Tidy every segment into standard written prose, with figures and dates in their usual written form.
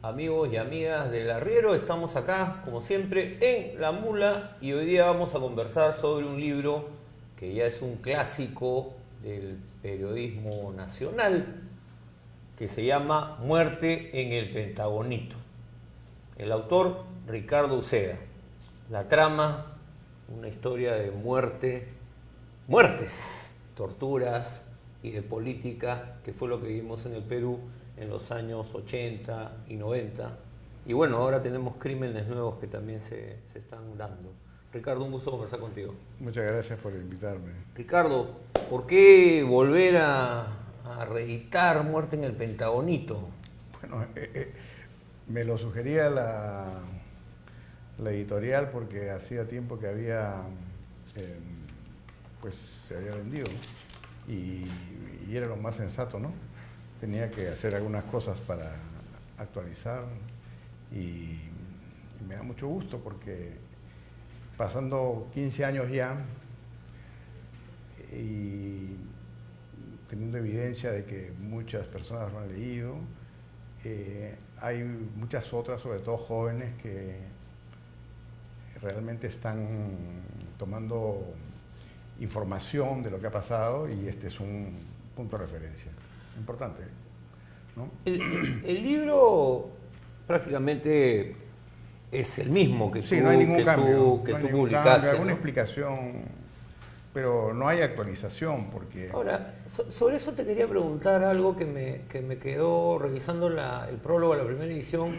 amigos y amigas del Arriero. Estamos acá, como siempre, en La Mula y hoy día vamos a conversar sobre un libro que ya es un clásico del periodismo nacional, que se llama Muerte en el Pentagonito. El autor, Ricardo Uceda. La trama, una historia de muertes, torturas y de política, que fue lo que vimos en el Perú en los años 80 y 90. Y bueno, ahora tenemos crímenes nuevos que también se están dando. Ricardo, un gusto conversar contigo. Muchas gracias por invitarme. Ricardo, ¿por qué volver a reeditar Muerte en el Pentagonito? Bueno, me lo sugería la editorial porque hacía tiempo que pues se había vendido, ¿no? y era lo más sensato, ¿no? Tenía que hacer algunas cosas para actualizar y me da mucho gusto porque pasando 15 años ya y teniendo evidencia de que muchas personas lo han leído, hay muchas otras, sobre todo jóvenes, que realmente están tomando información de lo que ha pasado y este es un punto de referencia importante, ¿no? El libro prácticamente es el mismo que tú, sí, no hay ningún cambio, que no hay tú ningún publicaste, cambio, alguna ¿no? explicación, pero no hay actualización porque... Ahora, sobre eso te quería preguntar algo que me quedó revisando el prólogo a la primera edición.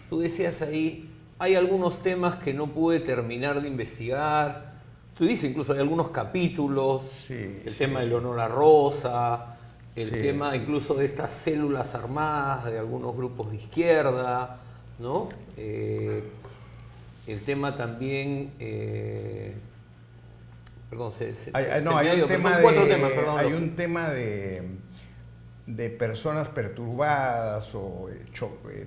Tú decías ahí, hay algunos temas que no pude terminar de investigar. Tú dices incluso hay algunos capítulos, Sí, el sí. tema de Leonora Rosa, el Sí. tema incluso de estas células armadas de algunos grupos de izquierda, ¿no? El tema también... perdón, Hay un tema de personas perturbadas o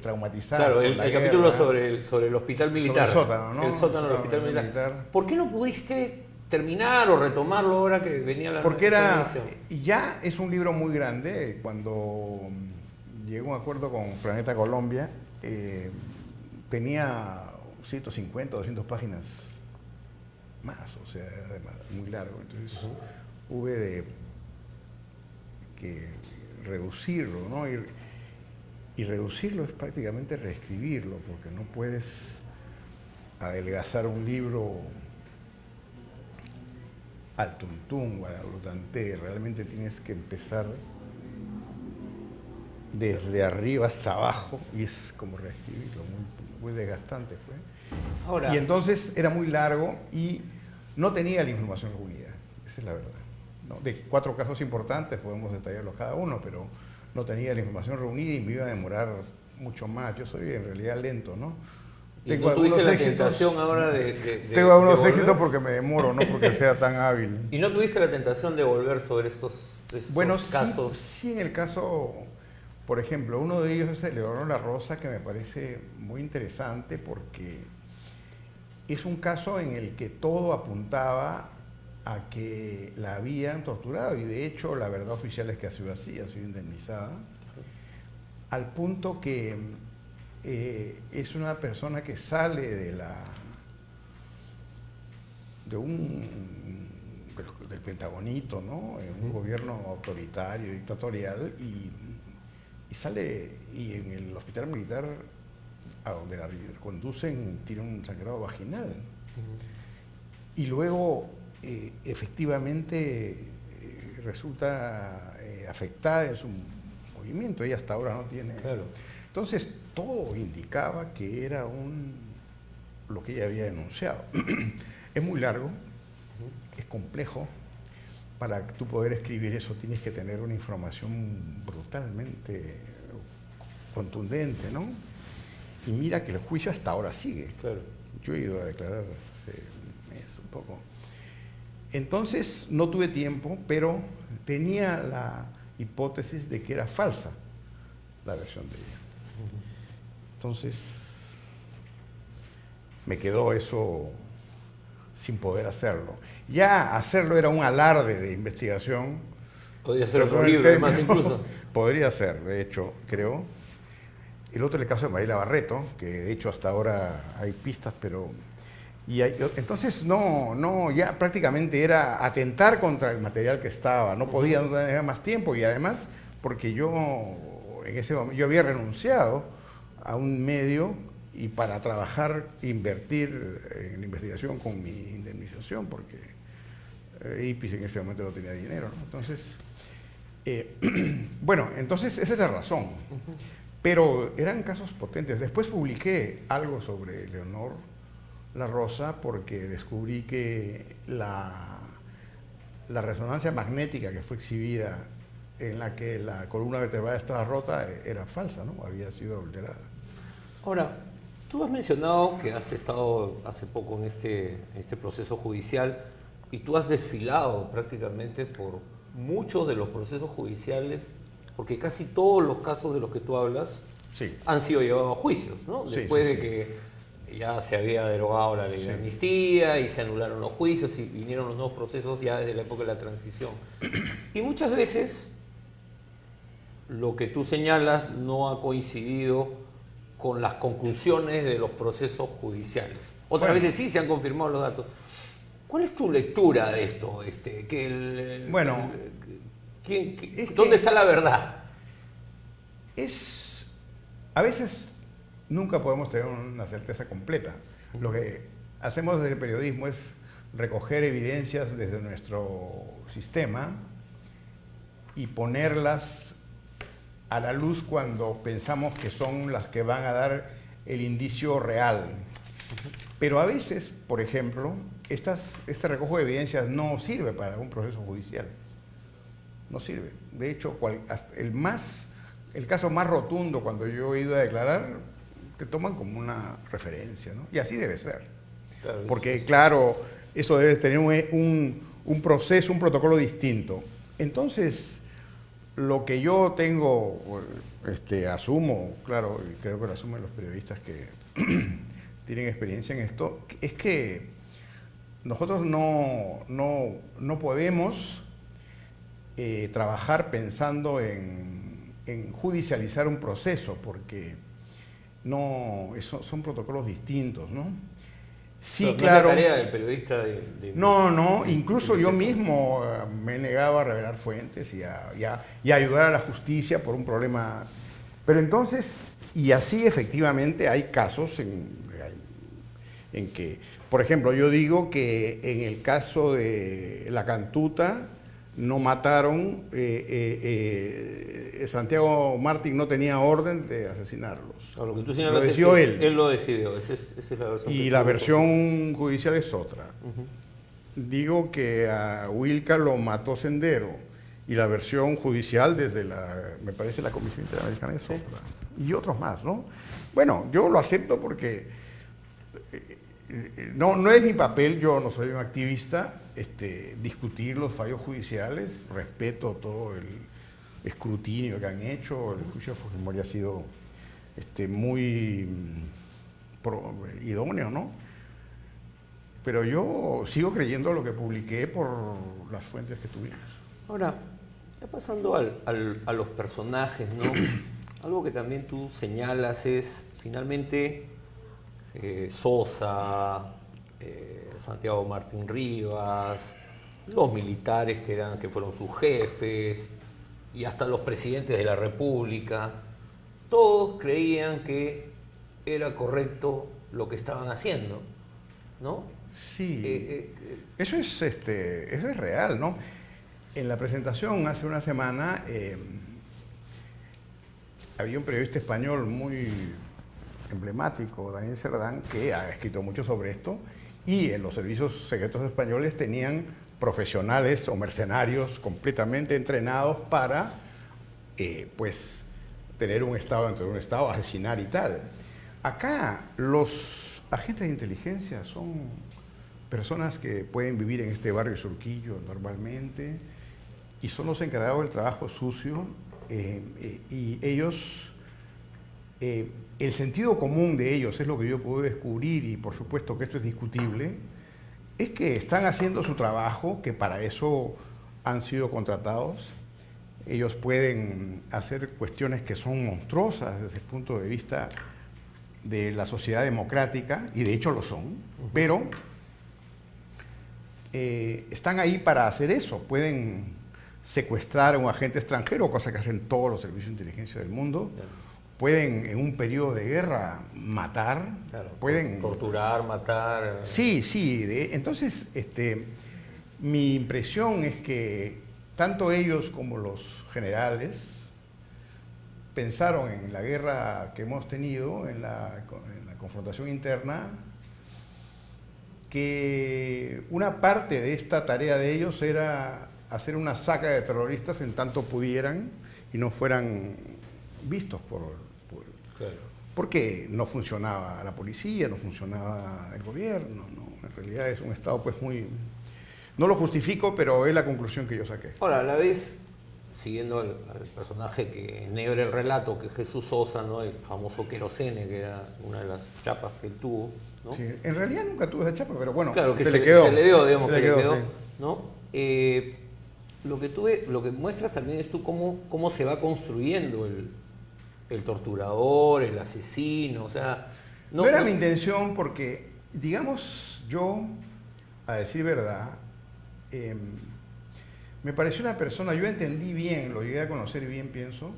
traumatizadas. Claro, por el la capítulo guerra. sobre el hospital militar. Sobre el sótano, ¿no? El sótano del hospital militar. ¿Por qué no pudiste terminar o retomarlo ahora que venía la Porque segunda edición? ya es un libro muy grande. Cuando llegó a un acuerdo con Planeta Colombia, tenía 150, 200 páginas más, o sea, era muy largo. Entonces hubo que reducirlo, ¿no? Y reducirlo es prácticamente reescribirlo, porque no puedes adelgazar un libro al tuntún o al tanté. Realmente tienes que empezar desde arriba hasta abajo y es como reescribirlo, muy desgastante fue. Ahora, Y entonces era muy largo y no tenía la información reunida, esa es la verdad, ¿no? De 4 casos importantes, podemos detallarlos cada uno, pero no tenía la información reunida y me iba a demorar mucho más. Yo soy en realidad lento, ¿no? ¿y no tuviste la tentación ahora tengo algunos volver? éxitos porque me demoro, no porque sea tan hábil. ¿Y no tuviste la tentación de volver sobre estos Bueno, casos? sí, en el caso, por ejemplo, uno de ellos es el de Leonora Rosa, que me parece muy interesante porque es un caso en el que todo apuntaba a que la habían torturado y de hecho la verdad oficial es que ha sido así, ha sido indemnizada, al punto que es una persona que sale del Pentagonito, ¿no? En un gobierno autoritario, dictatorial, y sale y en el hospital militar a donde la conducen tiene un sangrado vaginal. Y luego efectivamente resulta afectada en su movimiento. Ella hasta ahora no tiene... Claro. Entonces todo indicaba que era lo que ella había denunciado. Es muy largo, es complejo. Para tú poder escribir eso tienes que tener una información brutalmente contundente, ¿no? Y mira que el juicio hasta ahora sigue. Claro. Yo he ido a declarar hace un mes, un poco. Entonces no tuve tiempo, pero tenía la hipótesis de que era falsa la versión de ella. Entonces me quedó eso sin poder hacerlo. Ya hacerlo era un alarde de investigación. Podría ser otro libro, además, incluso. Podría ser, de hecho, creo. El otro es el caso de Mariela Barreto, que de hecho hasta ahora hay pistas, pero... entonces ya prácticamente era atentar contra el material que estaba, no podía no tener más tiempo y además porque yo en ese momento yo había renunciado a un medio y para trabajar, invertir en la investigación con mi indemnización, porque IPIS en ese momento no tenía dinero, ¿no? Entonces, bueno, entonces esa es la razón. Pero eran casos potentes. Después publiqué algo sobre Leonor La Rosa porque descubrí que la resonancia magnética que fue exhibida en la que la columna vertebral estaba rota era falsa, ¿no? Había sido alterada. Ahora, tú has mencionado que has estado hace poco en este proceso judicial y tú has desfilado prácticamente por muchos de los procesos judiciales, porque casi todos los casos de los que tú hablas sí. han sido llevados a juicios, ¿no? Sí, Después sí, de que ya se había derogado la ley de amnistía y se anularon los juicios y vinieron los nuevos procesos ya desde la época de la transición. Y muchas veces lo que tú señalas no ha coincidido con las conclusiones de los procesos judiciales. Otras veces sí se han confirmado los datos. ¿Cuál es tu lectura de esto? ¿Dónde está la verdad? A veces nunca podemos tener una certeza completa. Lo que hacemos desde el periodismo es recoger evidencias desde nuestro sistema y ponerlas a la luz cuando pensamos que son las que van a dar el indicio real. Pero a veces, por ejemplo, este recojo de evidencias no sirve para un proceso judicial. No sirve. De hecho, el caso más rotundo cuando yo he ido a declarar, te toman como una referencia, ¿no? Y así debe ser. Claro, porque, claro, eso debe tener un proceso, un protocolo distinto. Entonces, lo que yo tengo, asumo, claro, y creo que lo asumen los periodistas que tienen experiencia en esto, es que nosotros no podemos trabajar pensando en judicializar un proceso, porque son protocolos distintos, ¿no? Sí, pero claro. No es la tarea del periodista incluso yo mismo me he negado a revelar fuentes y a ayudar a la justicia por un problema. Pero entonces, y así efectivamente hay casos en que, por ejemplo, yo digo que en el caso de la Cantuta no mataron, Santiago Martín no tenía orden de asesinarlos. Lo que tú lo decidió él. Él lo decidió, esa es la versión. Y la versión judicial es otra. Digo que a Wilca lo mató Sendero y la versión judicial desde me parece la Comisión Interamericana es otra. Y otros más, ¿no? Bueno, yo lo acepto porque no es mi papel, yo no soy un activista, discutir los fallos judiciales, respeto todo el escrutinio que han hecho, el juicio de Fujimori ha sido muy idóneo, ¿no? Pero yo sigo creyendo lo que publiqué por las fuentes que tuvimos. Ahora, ya pasando a los personajes, ¿no? Algo que también tú señalas es, finalmente, Sosa, Santiago Martín Rivas, los militares que fueron sus jefes, y hasta los presidentes de la República, todos creían que era correcto lo que estaban haciendo, ¿no? Sí, eso es real, ¿no? En la presentación hace una semana había un periodista español muy emblemático, Daniel Cerdán, que ha escrito mucho sobre esto, y en los servicios secretos españoles tenían profesionales o mercenarios completamente entrenados para pues tener un Estado dentro de un Estado, asesinar y tal. Acá los agentes de inteligencia son personas que pueden vivir en este barrio Surquillo normalmente y son los encargados del trabajo sucio y ellos, el sentido común de ellos es lo que yo puedo descubrir y por supuesto que esto es discutible, es que están haciendo su trabajo, que para eso han sido contratados, ellos pueden hacer cuestiones que son monstruosas desde el punto de vista de la sociedad democrática, y de hecho lo son, pero están ahí para hacer eso. Pueden secuestrar a un agente extranjero, cosa que hacen todos los servicios de inteligencia del mundo. Claro. Pueden, en un periodo de guerra, matar. Claro, pueden torturar, matar. Sí, sí. Entonces, mi impresión es que tanto ellos como los generales pensaron en la guerra que hemos tenido, en la confrontación interna, que una parte de esta tarea de ellos era hacer una saca de terroristas en tanto pudieran y no fueran vistos claro. Porque no funcionaba la policía, no funcionaba el gobierno, ¿no? En realidad es un estado pues muy... No lo justifico, pero es la conclusión que yo saqué. Ahora, a la vez, siguiendo al personaje que enhebra el relato, que es Jesús Sosa, ¿no? El famoso querosene, que era una de las chapas que él tuvo, ¿no? Sí, en realidad nunca tuve esa chapa, pero bueno, claro, que se le quedó. Se le dio, digamos, que le quedó, sí. ¿no? Lo que muestras también es tú cómo se va construyendo el torturador, el asesino, o sea... No era mi intención porque, digamos, yo, a decir verdad, me pareció una persona, yo entendí bien, lo llegué a conocer bien, pienso,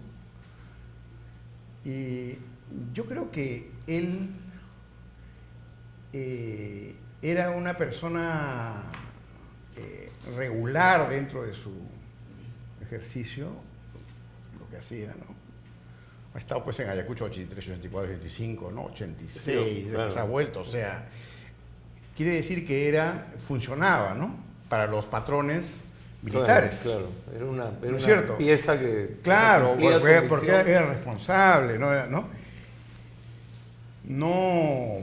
y yo creo que él era una persona regular dentro de su ejercicio, lo que hacía, ¿no? Ha estado pues en Ayacucho 83, 84, 85, ¿no? 86, sí, claro. Se ha vuelto, o sea, quiere decir que funcionaba, ¿no? Para los patrones militares. Claro, era una ¿cierto? Pieza que... Claro, porque era responsable, ¿no? No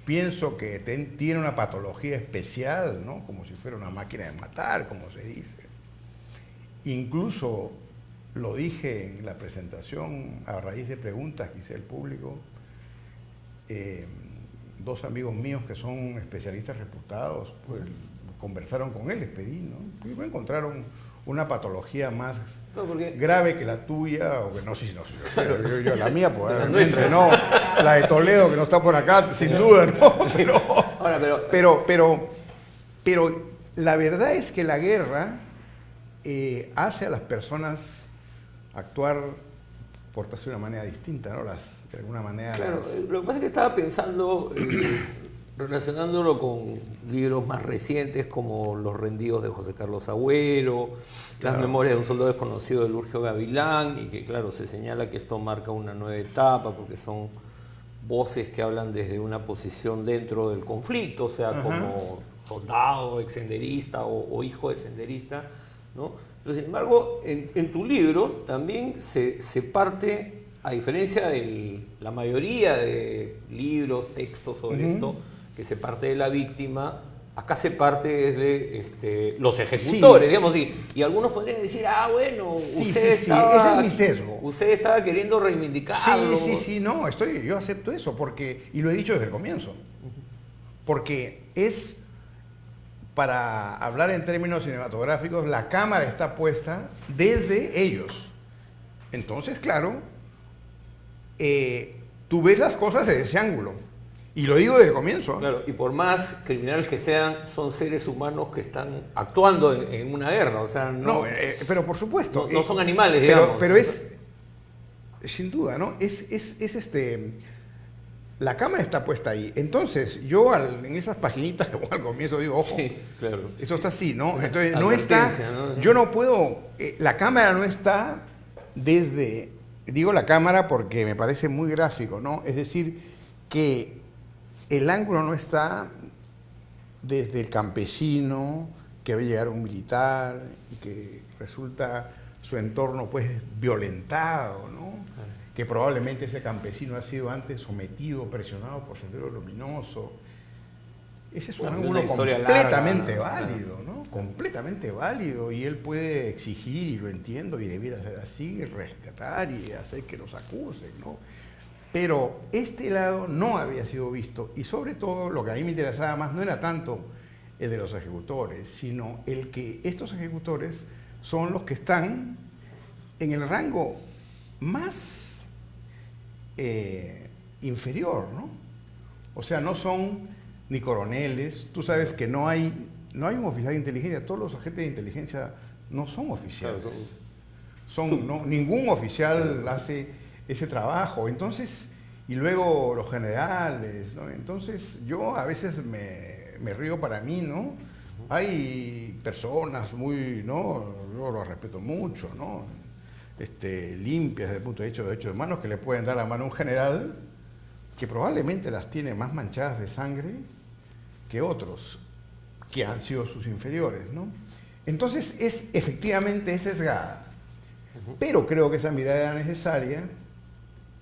pienso que tiene una patología especial, ¿no? Como si fuera una máquina de matar, como se dice. Incluso lo dije en la presentación a raíz de preguntas que hice al público. Dos amigos míos que son especialistas reputados, pues conversaron con él, les pedí, ¿no? Y me encontraron una patología más grave que la tuya, o que no sé si yo la mía, pues realmente no, la de Toledo, que no está por acá, sin duda, ¿no? Pero la verdad es que la guerra hace a las personas actuar, portarse de una manera distinta, ¿no? De alguna manera... Claro, lo que pasa es que estaba pensando, relacionándolo con libros más recientes como Los rendidos de José Carlos Agüero, claro. Las memorias de un soldado desconocido de Lurgio Gavilán, y que claro, se señala que esto marca una nueva etapa porque son voces que hablan desde una posición dentro del conflicto, o sea, ajá, como soldado, exsenderista o hijo de senderista, ¿no? Pero sin embargo, en tu libro también se parte, a diferencia de la mayoría de libros, textos sobre esto, que se parte de la víctima, acá se parte desde los ejecutores, sí, digamos, y algunos podrían decir, bueno, sí, usted sí, ese es mi sesgo. Usted estaba queriendo reivindicarlo. Sí, no, yo acepto eso, y lo he dicho desde el comienzo, porque es... Para hablar en términos cinematográficos, la cámara está puesta desde ellos. Entonces, claro, tú ves las cosas desde ese ángulo. Y lo digo desde el comienzo. Claro, y por más criminales que sean, son seres humanos que están actuando en una guerra. O sea, no, pero por supuesto. No son animales, digamos. Pero es, sin duda, ¿no? La cámara está puesta ahí. Entonces, yo en esas paginitas que pongo al comienzo digo, ojo, sí, claro, eso está así, ¿no? Entonces, no está, ¿no? Yo no puedo, la cámara no está desde, digo la cámara porque me parece muy gráfico, ¿no? Es decir, que el ángulo no está desde el campesino que ve llegar un militar y que resulta su entorno, pues, violentado, ¿no? Que probablemente ese campesino ha sido antes sometido, presionado por Sendero Luminoso. Ese es un ángulo completamente válido, ¿no? Completamente válido, y él puede exigir, y lo entiendo, y debiera ser así, rescatar y hacer que los acusen, ¿no? Pero este lado no había sido visto, y sobre todo lo que a mí me interesaba más no era tanto el de los ejecutores, sino el que estos ejecutores son los que están en el rango más inferior, ¿no? O sea, no son ni coroneles. Tú sabes que no hay un oficial de inteligencia. Todos los agentes de inteligencia no son oficiales. Claro, ningún oficial hace ese trabajo. Entonces, y luego los generales, ¿no? Entonces, yo a veces me río para mí, ¿no? Hay personas muy, ¿no? Yo lo respeto mucho, ¿no? Limpias desde el punto de vista de derechos humanos, que le pueden dar la mano a un general que probablemente las tiene más manchadas de sangre que otros que han sido sus inferiores, ¿no? Entonces efectivamente es sesgada, pero creo que esa mirada era necesaria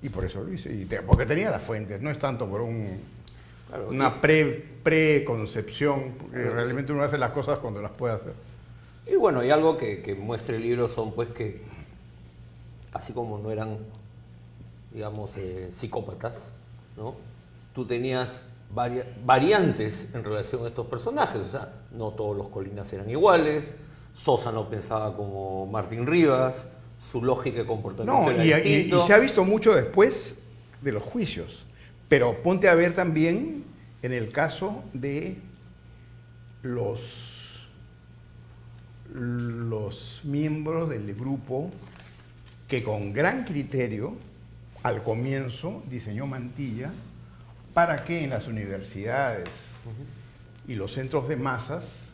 y por eso lo hice, porque tenía las fuentes, no es tanto por una preconcepción, porque realmente uno hace las cosas cuando las puede hacer. Y bueno, y algo que muestra el libro son pues que, así como no eran, digamos, psicópatas, ¿no? Tú tenías variantes en relación a estos personajes, o sea, no todos los Colinas eran iguales, Sosa no pensaba como Martín Rivas, su lógica de comportamiento era distinto. Y se ha visto mucho después de los juicios, pero ponte a ver también en el caso de los miembros del grupo que con gran criterio al comienzo diseñó Mantilla para que en las universidades y los centros de masas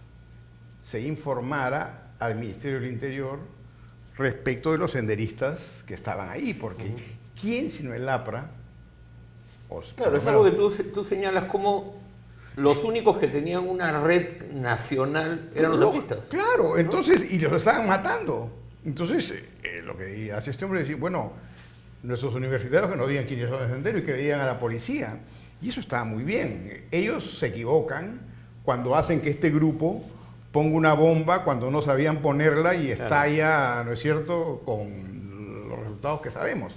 se informara al Ministerio del Interior respecto de los senderistas que estaban ahí, porque ¿quién sino el APRA? Claro, es algo que tú señalas como los únicos que tenían una red nacional eran los artistas. Claro, ¿no? Entonces, y los estaban matando. Entonces, lo que hace este hombre es decir, bueno, nuestros universitarios que no digan quiénes son el sendero y que le digan a la policía. Y eso está muy bien. Ellos se equivocan cuando hacen que este grupo ponga una bomba cuando no sabían ponerla y estalla, ¿no es cierto?, con los resultados que sabemos.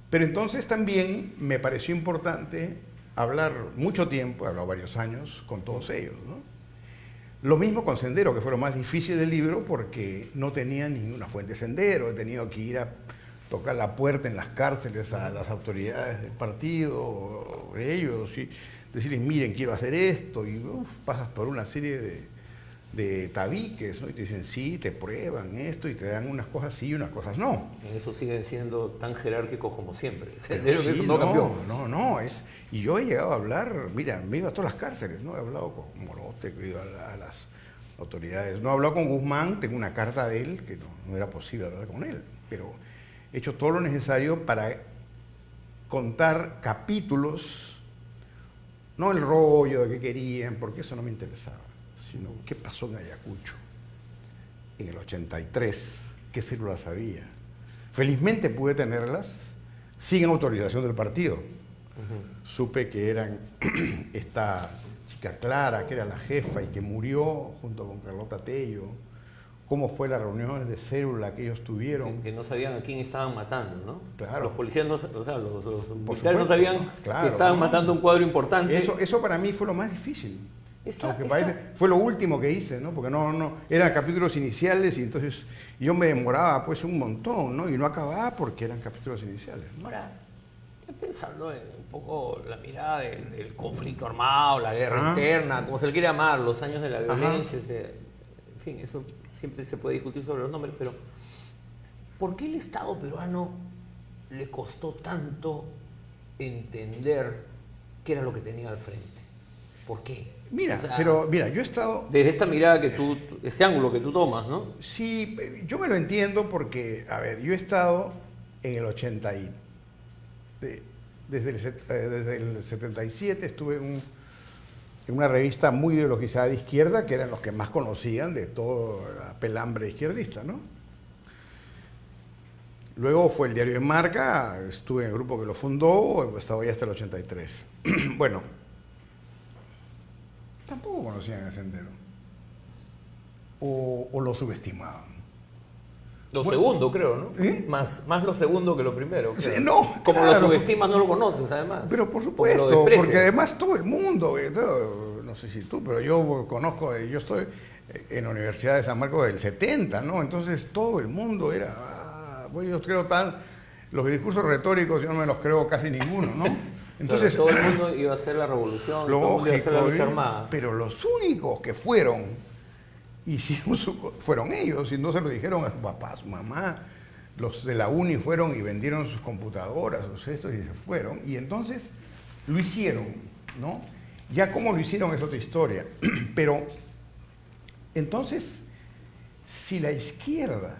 Pero entonces también me pareció importante hablar mucho tiempo, he hablado varios años con todos ellos, ¿no? Lo mismo con Sendero, que fue lo más difícil del libro porque no tenía ninguna fuente de Sendero, he tenido que ir a tocar la puerta en las cárceles a las autoridades del partido, ellos, y decirles, miren, quiero hacer esto, y pasas por una serie de tabiques, ¿no? Y te dicen, sí, te prueban esto, y te dan unas cosas sí y unas cosas no. Eso siguen siendo tan jerárquicos como siempre. Sendero, sí, eso no cambió. No, y yo he llegado a hablar, mira, me he ido a todas las cárceles, ¿no? He hablado con Morote, he ido a las autoridades, no he hablado con Guzmán, tengo una carta de él, que no era posible hablar con él, pero he hecho todo lo necesario para contar capítulos, no el rollo de que querían, porque eso no me interesaba, sino qué pasó en Ayacucho en el 83, qué células había. Felizmente pude tenerlas sin autorización del partido. Supe que eran esta chica Clara, que era la jefa y que murió junto con Carlota Tello, cómo fue las reuniones de célula que ellos tuvieron. Que no sabían a quién estaban matando, ¿no? Claro. Los policías, los militares no sabían que estaban matando un cuadro importante. Eso para mí fue lo más difícil. Parece, fue lo último que hice, ¿no? Porque no eran capítulos iniciales y entonces yo me demoraba pues un montón, ¿no? Y no acababa porque eran capítulos iniciales, ¿no? Ahora, pensando en un poco la mirada del conflicto armado, la guerra interna, como se le quiere llamar, los años de la violencia, en fin, eso siempre se puede discutir sobre los nombres, pero ¿por qué el Estado peruano le costó tanto entender qué era lo que tenía al frente? ¿Por qué? Mira, yo he estado... Desde esta mirada este ángulo que tú tomas, ¿no? Sí, yo me lo entiendo porque, a ver, yo he estado en el 80 desde el 77 estuve en una revista muy ideologizada de izquierda, que eran los que más conocían de toda la pelambre izquierdista, ¿no? Luego fue el diario de Marca, estuve en el grupo que lo fundó, estaba ahí hasta el 83. Bueno, tampoco conocían el Sendero. O lo subestimaban. Lo segundo, creo, ¿no? Más lo segundo que lo primero. Sí, no, como lo subestimas, no lo conoces, además. Pero por supuesto, porque además todo el mundo, no sé si tú, pero yo conozco, yo estoy en la Universidad de San Marcos del 70, ¿no? Entonces todo el mundo era Pues yo creo los discursos retóricos yo no me los creo casi ninguno, ¿no? Entonces, todo el mundo iba a hacer la revolución, todo el mundo iba a hacer la lucha armada. Pero los únicos que fueron, fueron ellos, y no se lo dijeron a su papá, a su mamá. Los de la uni fueron y vendieron sus computadoras, sus estos, y se fueron. Y entonces lo hicieron, ¿no? Ya cómo lo hicieron es otra historia. Pero entonces, si la izquierda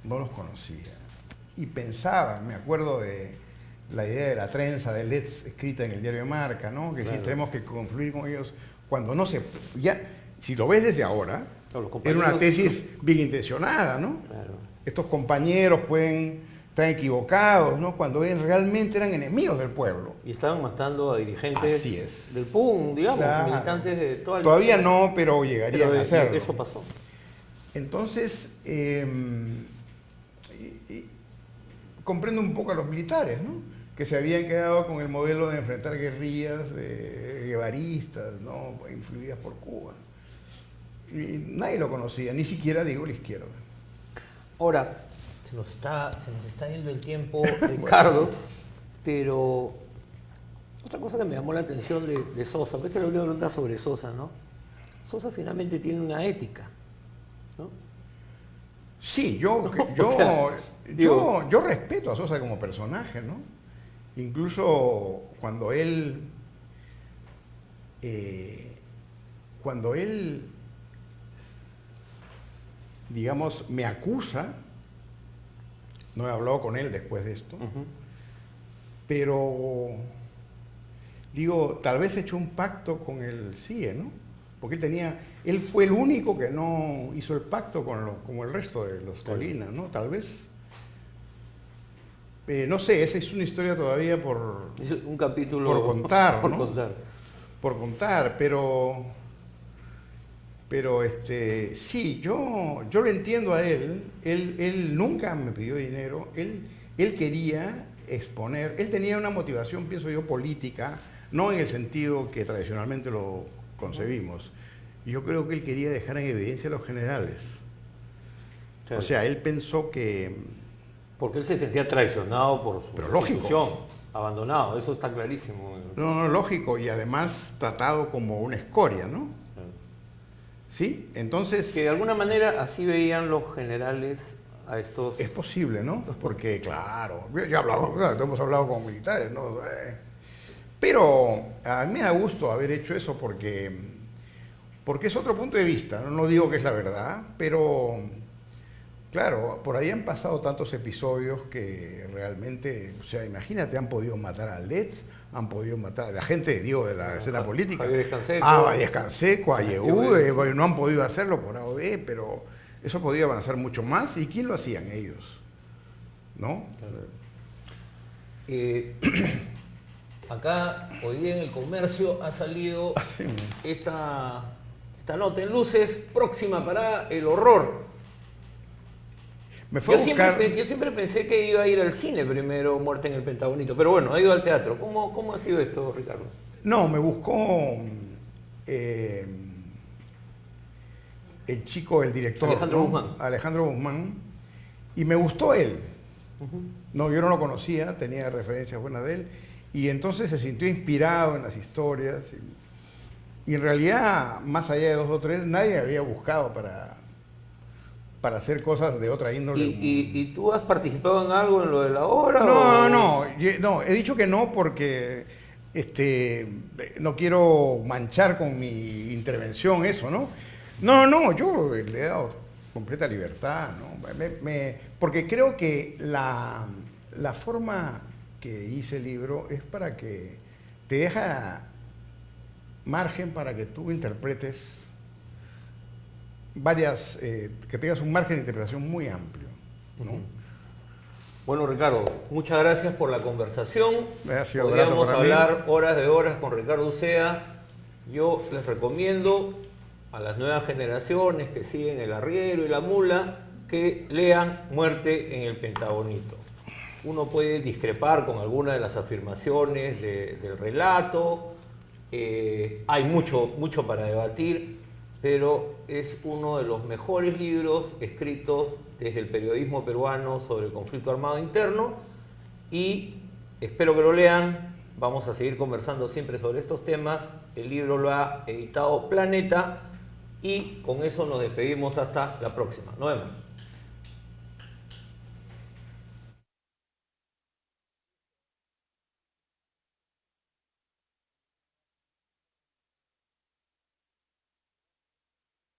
no los conocía y pensaba, me acuerdo de la idea de la trenza de Letts escrita en el diario de Marca, ¿no? Que claro, sí tenemos que confluir con ellos cuando no se... Ya, si lo ves desde ahora, era una tesis bien intencionada, ¿no? Claro. Estos compañeros pueden estar equivocados, ¿no? Cuando realmente eran enemigos del pueblo. Y estaban matando a dirigentes del PUN, digamos, claro, militantes de toda la... Todavía no, pero llegarían a hacerlo. Eso pasó. Entonces, comprendo un poco a los militares, ¿no? Que se habían quedado con el modelo de enfrentar guerrillas guevaristas, ¿no? Influidas por Cuba. Y nadie lo conocía, ni siquiera, digo, la izquierda. Ahora, se nos está yendo el tiempo, Ricardo, pero otra cosa que me llamó la atención de Sosa, porque esta es la última pregunta sobre Sosa, ¿no? Sosa finalmente tiene una ética, ¿no? Sí, yo respeto a Sosa como personaje, ¿no? Incluso cuando él digamos, me acusa, no he hablado con él después de esto, pero digo, tal vez he hecho un pacto con el CIE, ¿no? Porque él fue el único que no hizo el pacto como el resto de los Colina, ¿no? Tal vez, no sé, esa es una historia todavía un capítulo por contar, por ¿no? contar. Por contar, pero sí, yo lo entiendo a él nunca me pidió dinero, él quería exponer, él tenía una motivación, pienso yo, política, no en el sentido que tradicionalmente lo concebimos. Yo creo que él quería dejar en evidencia a los generales. Sí. O sea, él pensó que... Porque él se sentía traicionado por su institución, abandonado, eso está clarísimo. No, lógico, y además tratado como una escoria, ¿no? ¿Sí? Entonces... Que de alguna manera así veían los generales a estos... Es posible, ¿no? Porque, claro, hemos hablado con militares, ¿no? Pero a mí me da gusto haber hecho eso porque es otro punto de vista, ¿no? No digo que es la verdad, pero, claro, por ahí han pasado tantos episodios que realmente, o sea, imagínate, han podido matar a Letts, han podido matar a la gente, digo, de la escena política. A Díaz Canseco, a Yehude, no han podido hacerlo por AOD, pero eso podía avanzar mucho más. ¿Y quién lo hacían? Ellos, ¿no? Acá, hoy día en El Comercio ha salido esta nota en luces, próxima parada, El Horror. Yo siempre pensé que iba a ir al cine primero, Muerte en el Pentagonito, pero bueno, ha ido al teatro. ¿Cómo ha sido esto, Ricardo? No, me buscó el chico, el director, Alejandro Guzmán, y me gustó él. No, yo no lo conocía, tenía referencias buenas de él, y entonces se sintió inspirado en las historias, y en realidad, más allá de 2 o 3, nadie había buscado para hacer cosas de otra índole. ¿Y tú has participado en algo en lo de la obra? No, he dicho que no porque no quiero manchar con mi intervención eso, ¿no? No, yo le he dado completa libertad, ¿no? Porque creo que la forma que hice el libro es para que te deja margen para que tú interpretes que tengas un margen de interpretación muy amplio, ¿no? Bueno, Ricardo, muchas gracias por la conversación. Podríamos hablar horas de horas con Ricardo Ucea. Yo les recomiendo a las nuevas generaciones que siguen El Arriero y La Mula que lean Muerte en el Pentagonito. Uno puede discrepar con algunas de las afirmaciones del relato, hay mucho para debatir. pero es uno de los mejores libros escritos desde el periodismo peruano sobre el conflicto armado interno y espero que lo lean. Vamos a seguir conversando siempre sobre estos temas. El libro lo ha editado Planeta y con eso nos despedimos hasta la próxima. Nos vemos.